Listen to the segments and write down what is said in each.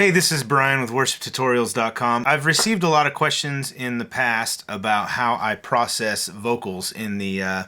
Hey, this is Brian with worshiptutorials.com. I've received a lot of questions in the past about how I process vocals in the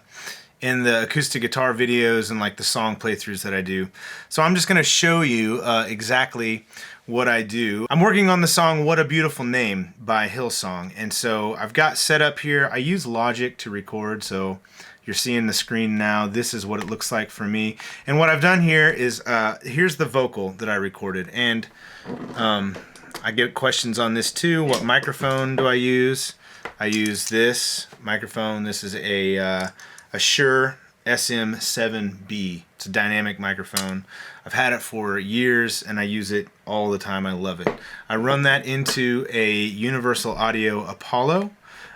acoustic guitar videos and like the song playthroughs that I do. So I'm just going to show you exactly what I do. I'm working on the song What a Beautiful Name by Hillsong, and so I've got set up here. I use Logic to record, so you're seeing the screen now. This is what it looks like for me. And what I've done here is, here's the vocal that I recorded. And I get questions on this too. What microphone do I use? I use this microphone. This is a Shure SM7B. It's a dynamic microphone. I've had it for years and I use it all the time. I love it. I run that into a Universal Audio Apollo.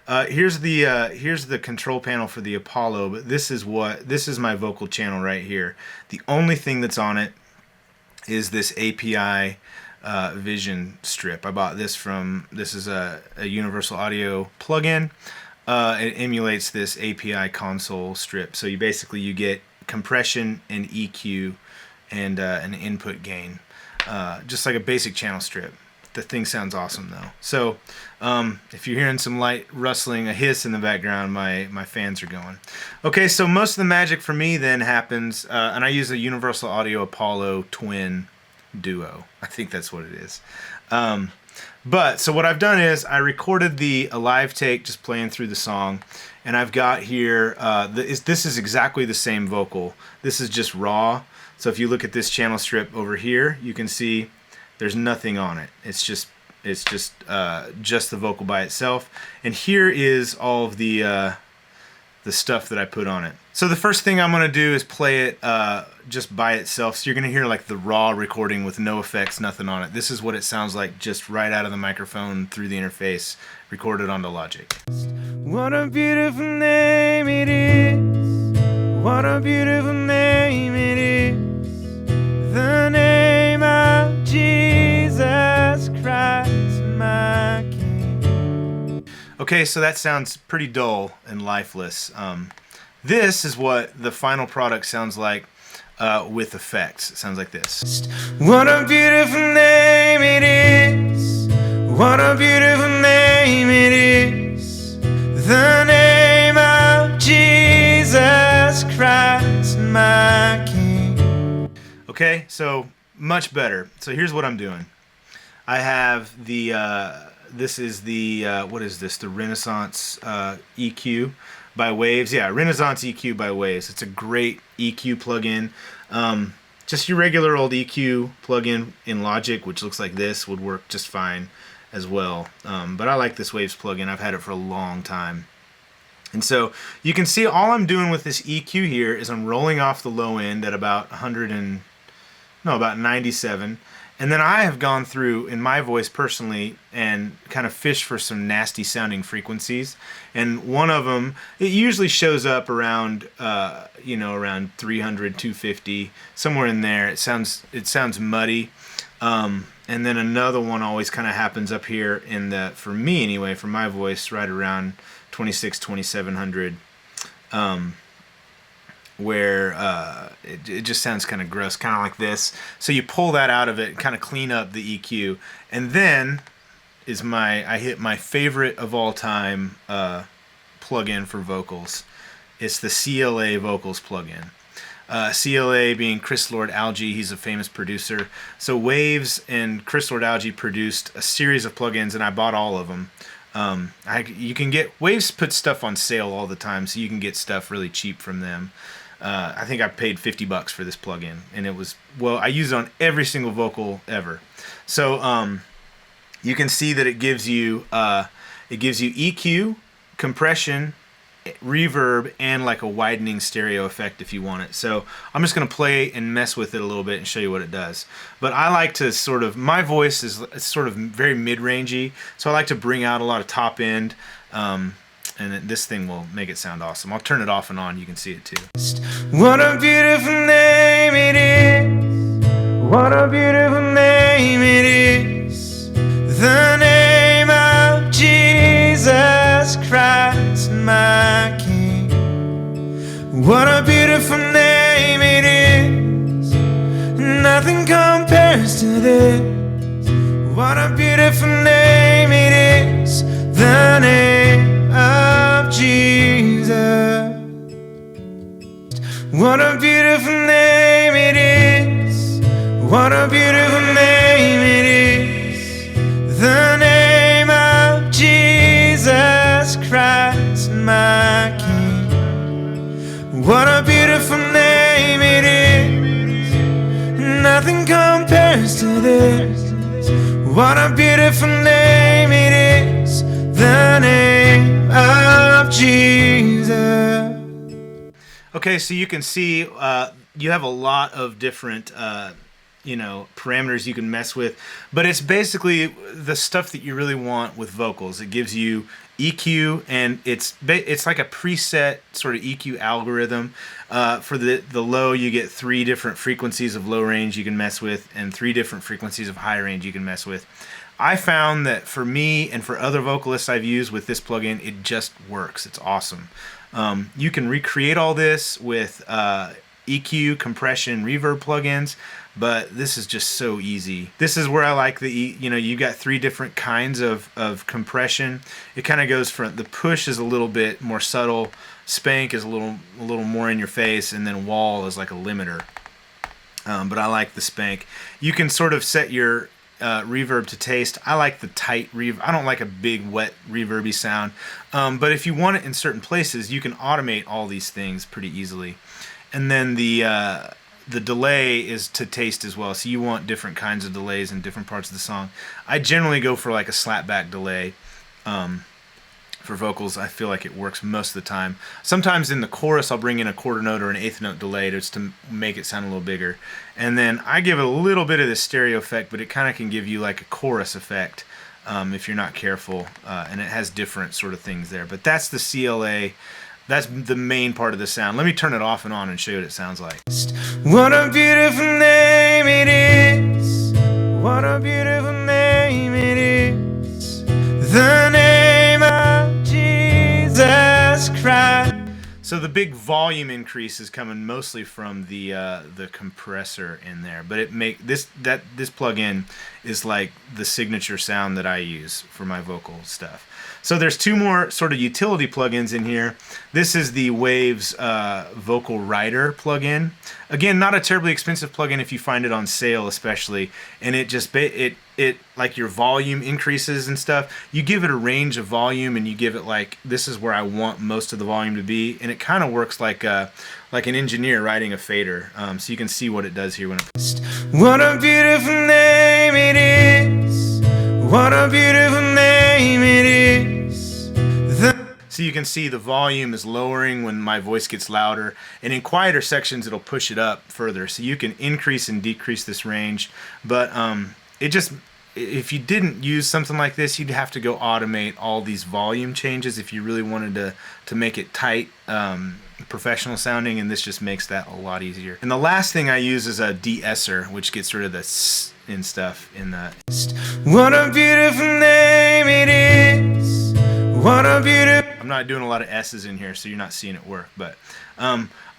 Here's the control panel for the Apollo, but this is my vocal channel right here. The only thing that's on it is this API Vision strip. I bought this this is a Universal Audio plugin. It emulates this API console strip, so you get compression and EQ and an input gain, just like a basic channel strip. The thing sounds awesome though. So if you're hearing some light rustling, a hiss in the background, my fans are going. Okay, so most of the magic for me then happens, and I use a Universal Audio Apollo Twin Duo. I think that's what it is. So what I've done is I recorded a live take just playing through the song, and I've got here, this is exactly the same vocal. This is just raw. So if you look at this channel strip over here, you can see there's nothing on it. It's just the vocal by itself. And here is all of the stuff that I put on it. So the first thing I'm gonna do is play it just by itself. So you're gonna hear like the raw recording with no effects, nothing on it. This is what it sounds like just right out of the microphone through the interface, recorded onto Logic. What a beautiful name it is. What a beautiful name it is. The name of Jesus Christ, my King. Okay, so that sounds pretty dull and lifeless. This is what the final product sounds like with effects. It sounds like this. What a beautiful name it is. What a beautiful name it is. The name of Jesus Christ, my King. Okay, so much better. So here's what I'm doing. I have the this is the what is this? The Renaissance EQ by Waves. Yeah, Renaissance EQ by Waves. It's a great EQ plugin. Just your regular old EQ plugin in Logic, which looks like this, would work just fine as well. But I like this Waves plugin. I've had it for a long time. And so you can see all I'm doing with this EQ here is I'm rolling off the low end at about about 97. And then I have gone through, in my voice personally, and kind of fished for some nasty sounding frequencies. And one of them, it usually shows up around, around 300, 250, somewhere in there. It sounds muddy. And then another one always kind of happens up here in the, for me anyway, for my voice, right around 26, 2700. Where it just sounds kind of gross, kind of like this. So you pull that out of it and kind of clean up the EQ. And then is I hit my favorite of all time plugin for vocals. It's the CLA Vocals plugin. CLA being Chris Lord-Alge, he's a famous producer. So Waves and Chris Lord-Alge produced a series of plugins, and I bought all of them. You can get, Waves puts stuff on sale all the time, so you can get stuff really cheap from them. I think I paid $50 for this plugin, and it was, well, I use it on every single vocal ever. So you can see that it gives you EQ, compression, reverb, and like a widening stereo effect if you want it. So I'm just going to play and mess with it a little bit and show you what it does. But I like to sort of, my voice is sort of very mid-rangey, so I like to bring out a lot of top end, and this thing will make it sound awesome. I'll turn it off and on, you can see it too. What a beautiful name it is. What a beautiful name it is. The name of Jesus Christ, my King. What a beautiful name it is. Nothing compares to this. beautiful name it is, the name of Jesus. What a beautiful name it is. What a beautiful name it is. The name of Jesus Christ, my King. What a beautiful name it is. Nothing compares to this. What a beautiful name it is. The name of Jesus. Okay, so you can see you have a lot of different parameters you can mess with, but it's basically the stuff that you really want with vocals. It gives you EQ, and it's like a preset sort of EQ algorithm. For the low, you get 3 different frequencies of low range you can mess with, and 3 different frequencies of high range you can mess with. I found that for me and for other vocalists I've used with this plugin, it just works. It's awesome. You can recreate all this with EQ, compression, reverb plugins, but this is just so easy. This is where I like you got 3 different kinds of compression. It kind of goes from, the push is a little bit more subtle, spank is a little more in your face, and then wall is like a limiter. But I like the spank. You can sort of set your reverb to taste. I like the tight reverb. I don't like a big wet reverby sound, but if you want it in certain places, you can automate all these things pretty easily. And then the delay is to taste as well, so you want different kinds of delays in different parts of the song. I generally go for like a slapback delay for vocals. I feel like it works most of the time. Sometimes in the chorus I'll bring in a quarter note or an eighth note delay just to make it sound a little bigger. And then I give it a little bit of the stereo effect, but it kind of can give you like a chorus effect if you're not careful. And it has different sort of things there. But that's the CLA. That's the main part of the sound. Let me turn it off and on and show you what it sounds like. What a beautiful name it is. What a beautiful name it is. The name of Jesus Christ. So the big volume increase is coming mostly from the compressor in there, but this plugin is like the signature sound that I use for my vocal stuff. So there's 2 more sort of utility plugins in here. This is the Waves Vocal Writer plugin. Again, not a terribly expensive plugin if you find it on sale, especially. And it just it like your volume increases and stuff. You give it a range of volume, and you give it like, this is where I want most of the volume to be, and it kind of works like an engineer writing a fader. So you can see what it does here when it. What a beautiful name it is. What a beautiful name it is. So you can see the volume is lowering when my voice gets louder, and in quieter sections it'll push it up further. So you can increase and decrease this range, but if you didn't use something like this, you'd have to go automate all these volume changes if you really wanted to make it tight, professional sounding, and this just makes that a lot easier. And the last thing I use is a DeEsser, which gets rid of the s and stuff in the. What a beautiful name it is. What a beautiful. I'm not doing a lot of S's in here, so you're not seeing it work, but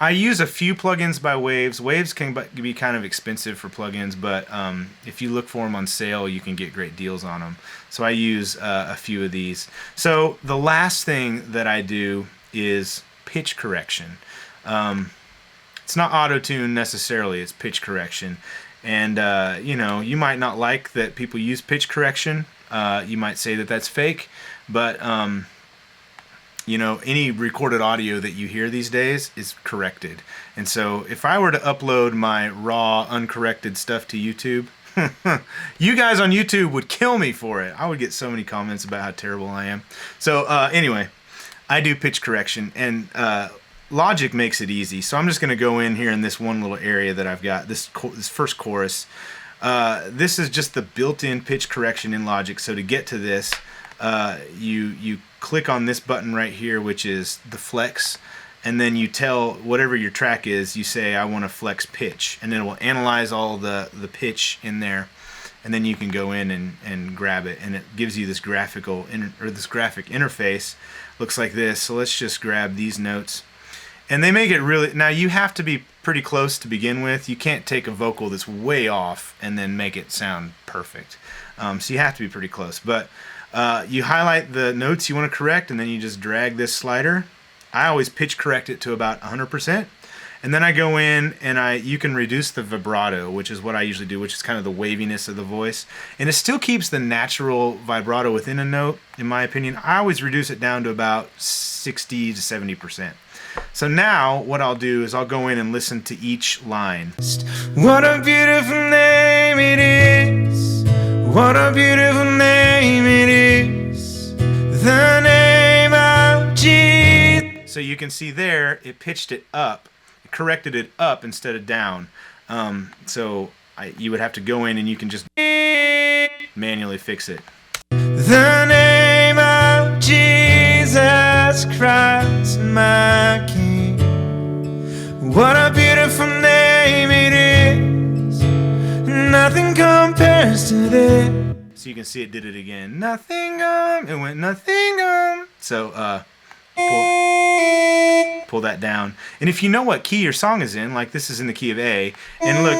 I use a few plugins by Waves. Waves can be kind of expensive for plugins, but if you look for them on sale, you can get great deals on them. So I use a few of these. So the last thing that I do is pitch correction. It's not auto-tune necessarily, it's pitch correction. And you might not like that people use pitch correction. You might say that that's fake, but any recorded audio that you hear these days is corrected. And so if I were to upload my raw, uncorrected stuff to YouTube, you guys on YouTube would kill me for it. I would get so many comments about how terrible I am. So anyway, I do pitch correction, and Logic makes it easy. So I'm just going to go in here in this one little area that I've got, this first chorus. This is just the built-in pitch correction in Logic. So to get to this, you click on this button right here, which is the flex, and then you tell whatever your track is, you say I want to flex pitch, and then it will analyze all the pitch in there, and then you can go in and grab it, and it gives you this graphic interface. Looks like this. So let's just grab these notes, and they make it really. Now you have to be pretty close to begin with. You can't take a vocal that's way off and then make it sound perfect. So you have to be pretty close. But you highlight the notes you want to correct, and then you just drag this slider. I always pitch correct it to about 100%. And then I go in and you can reduce the vibrato, which is what I usually do, which is kind of the waviness of the voice. And it still keeps the natural vibrato within a note, in my opinion. I always reduce it down to about 60 to 70%. So now what I'll do is I'll go in and listen to each line. What a beautiful name it is. What a beautiful name it is. The name of Jesus. So you can see there, it pitched it up. Corrected it up instead of down. You would have to go in and you can just manually fix it. The name of Jesus Christ, my King. What a beautiful name it is. Nothing compares to this. So you can see it did it again. Nothing it went nothing So pull that down. And if you know what key your song is in, like this is in the key of A, and look,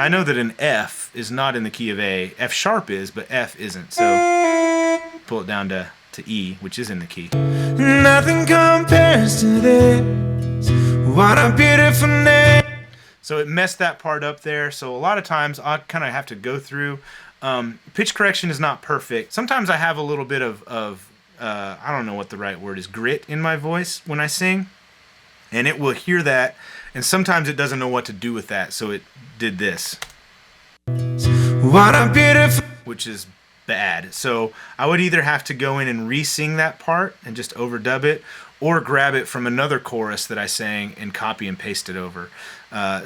I know that an F is not in the key of A. F sharp is, but F isn't. So pull it down to E, which is in the key. Nothing compares to this. What a beautiful name. So it messed that part up there. So a lot of times I kind of have to go through. Pitch correction is not perfect. Sometimes I have a little bit of I don't know what the right word is, grit in my voice when I sing, and it will hear that, and sometimes it doesn't know what to do with that, so it did this. What a beautiful, which is bad. So I would either have to go in and re-sing that part and just overdub it, or grab it from another chorus that I sang and copy and paste it over.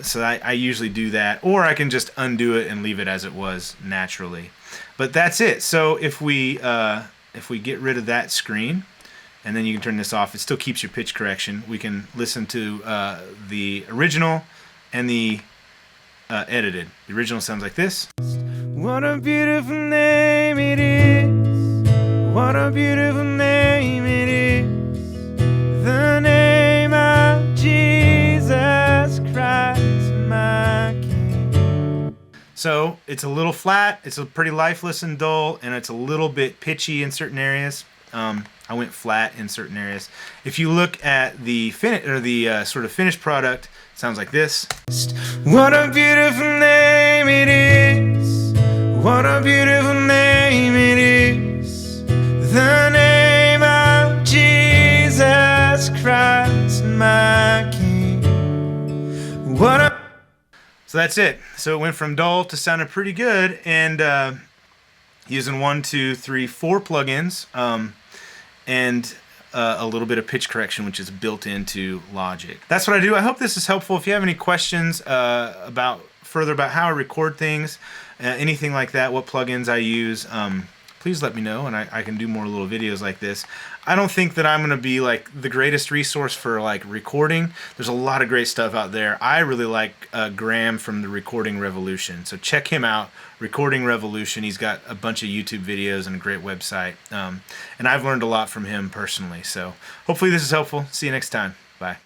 So I usually do that, or I can just undo it and leave it as it was naturally. But that's it. So if we get rid of that screen, and then you can turn this off, it still keeps your pitch correction. We can listen to the original and the edited. The original sounds like this. What a beautiful name it is. What a beautiful name it is. The name of Jesus Christ, my King. So it's a little flat, it's a pretty lifeless and dull, and it's a little bit pitchy in certain areas. I went flat in certain areas. If you look at the sort of finished product, it sounds like this. What a beautiful name it is. What a beautiful name it is. The name of Jesus Christ, my King. What a... So that's it. So it went from dull to sounding pretty good, and using 1, 2, 3, 4 plugins, and a little bit of pitch correction, which is built into Logic. That's what I do. I hope this is helpful. If you have any questions further about how I record things, anything like that, what plugins I use, please let me know, and I can do more little videos like this. I don't think that I'm going to be like the greatest resource for like recording. There's a lot of great stuff out there. I really like Graham from the Recording Revolution, so check him out. Recording Revolution. He's got a bunch of YouTube videos and a great website, and I've learned a lot from him personally. So hopefully this is helpful. See you next time. Bye.